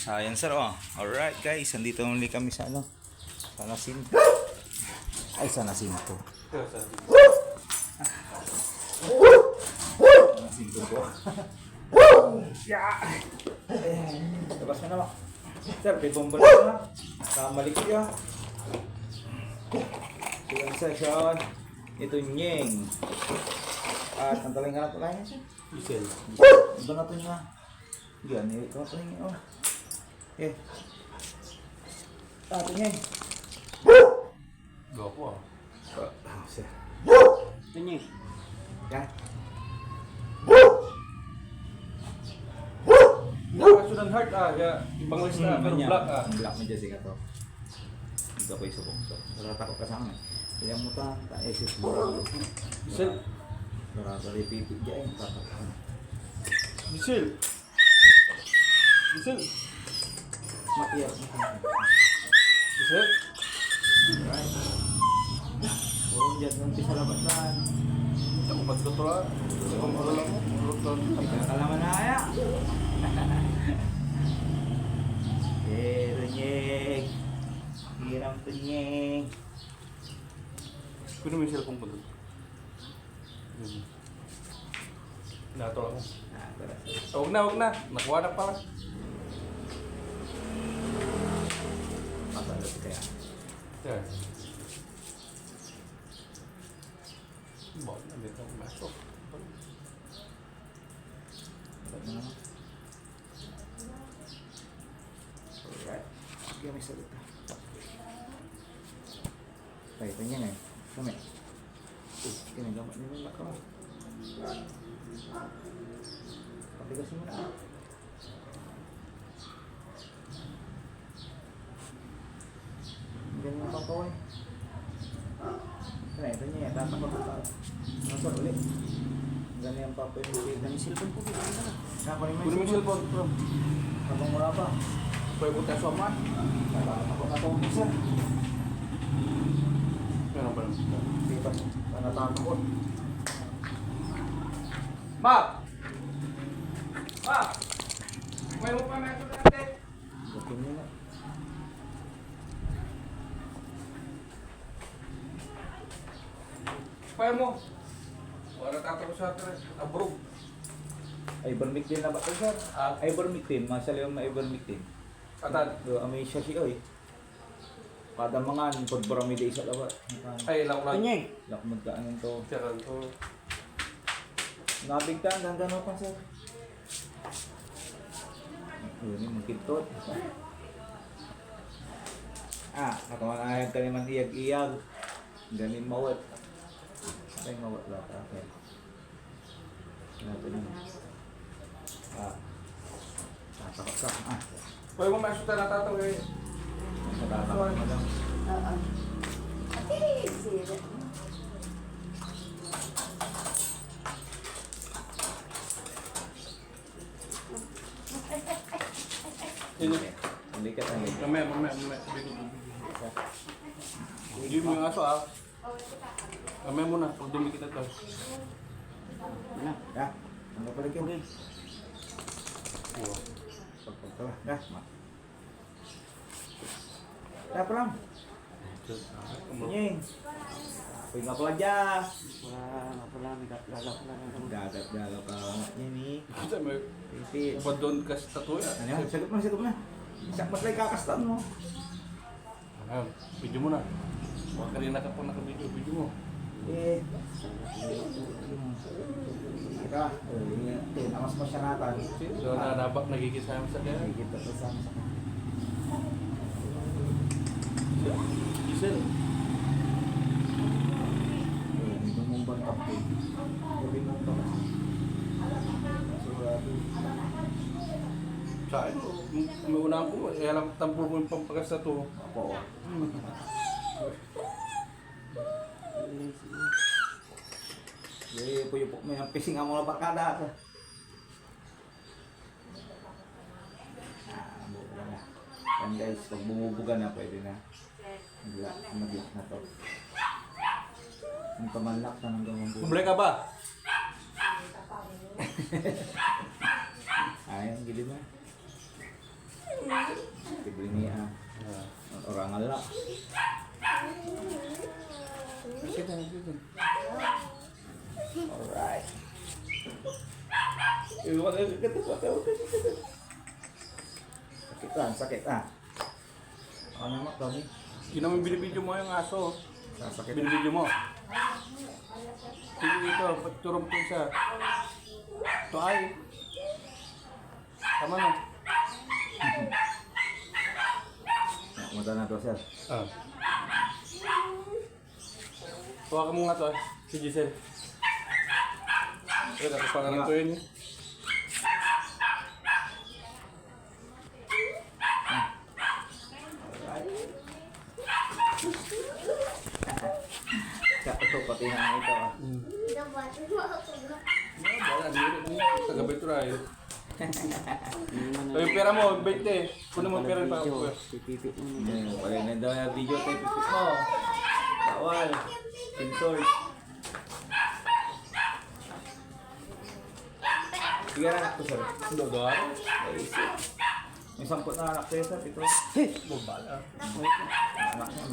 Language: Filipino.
Ayan sir, oh. Alright guys, andito muli kami sa ano? Sa Nasinto. Ay, sa Nasinto. Nasinto po. Labas mo naman. Sir, may bomba na. Kamalik siya. Silang section. Ito Nyeng. At ang taling nga natin siya. Giselle. Iba na ito niya. Yan, ito na ito niya. Oh. Eh. Ito Nyeng. Gawa. Sir. Ito niya. Yan. Nakasunan heart ibang lista, pero black Ang black na Jessica to. Ito ko yung subok to. Wala tako kasama. Kaya mo ta, ta-esis mo. Giselle. Marasa repeat dyan, tatakpan. Giselle. Giselle. Makiyak. Giselle. Right. Oo, dyan nung pisalabasan. Ako ba't ka ito Ako lang mo. Kalaman na kaya. Nyeng. Hirang to Nyeng. Kunin mo yung cellphone ko doon. Nato ako. Huwag na. Nakuha na pala. Mabalot kaya. Yan. Bawa na, dito ako masok. Alright. Sige, may salita. Ay, ito niya ngayon. Kami. Ginagawa nila ka. Patigasin mo na. Ganyan ang kaway. Kaya ito niya, dapat ko ito. Masar ulit. Ganyan pa po yung cellphone ko. Kunin mo yung cellphone, bro. Habang mura pa. Pwede mo tayo suaman. Ako katong isa. Ano ba? Di ba? Natakot. Ma! Ma! May mo pa na ito dati. Bukin nyo na. Paya mo. Wala tatapos sa atin. Abrog. Ivermectin na ba ito, sir? Ivermectin. Masal yung ivermectin. Atan. May siya siya, oy. Kada mga pagbaramide isa lawa. Ay, lang lang. Kanyang! Lakmod ka anong to. Tiyakan to. Nabig ka, hanggang gano'n pa, sir. Yun yung magkintot. Nakamanayan ka naman iyag-iyag. Ganin mawat. Ay, mawat lang. Okay. Natin yun. Tatakot ka. Pwede mo maisuta na tatang eh. Tatakot ka lang. Hindi ka tayo. Mamaya. Hindi mo yung aso Mamaya muna, pag dumi kita to. Ya, ano pala kayo? Pagpagtawa. Ya, ya pa lang. Nyeng. Uy nga pala dyan. Gagat-gagat ka niya ni. Kasi may Pipit. ubad doon kasi tattoo yan. Ano yan? Sagot mo na. Sakmat lang kakastan mo. Ano, video mo na. Baka kanina ka po naka-video mo. Kita. Nakas pa siya natin. So, nabak nagkikisama sa kaya. Kita pa sa Giselle. Hindi mo ba tapos? Sabi mo pa. Sa akin, may unang ko. Kaya lang tampul mo yung pampagas na to. Ako. Puyupok mo yung pising ang mga barkada. Buka na. Yan guys, pag bumubuga na, pwede na. Mag-lock na to. Ang pamanlock na hanggang mabuga. Kumblay ka ba? Ayun, gili mo. Tibli niya. Orang ala. Sige, sige. Alright. Sakit ah. Ano mo, Tommy? Hindi naman binibidyo mo yung aso. Sakit. Binibidyo mo. Sige dito, pagturong po siya. Ito ay. Tama na. Kumunta na to, sir. Ah. Tuwa ka mo nga to eh. Si Giselle. Ito, tapos pangalan to yun eh. Ito, pati na ito ah. Wala, hindi. Tagabi ito rin. So yung pera mo, 20. Kunin mo yung pera pa ako. Pag na daw yung video tayo, pipit mo. Bawal. Sensor. Sige na anak ko, sir. Dodo May 10 na anak ko, sir. Ito. Bubala. Anak niya.